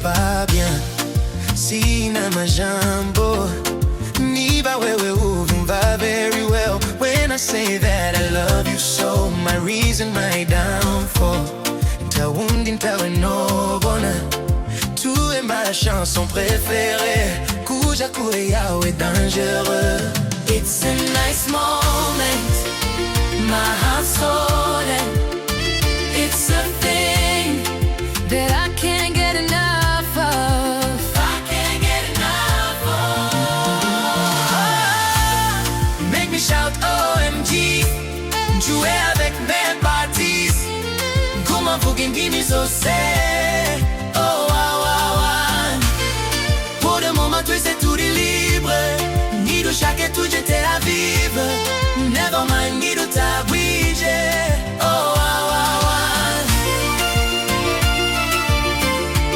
pas bien. Sina majambo, niba wewe uvumba very well. When I say that I love you so, my reason, my downfall. Ntawundi ntawe nobona, tu es ma chanson préférée. Kuja kure yawe dangereux. It's a nice moment, my heart's holding. It's a thing that I can't get enough of. I can't get enough of. Make me shout OMG, jouer avec mes parties. Comment vous give me so sad?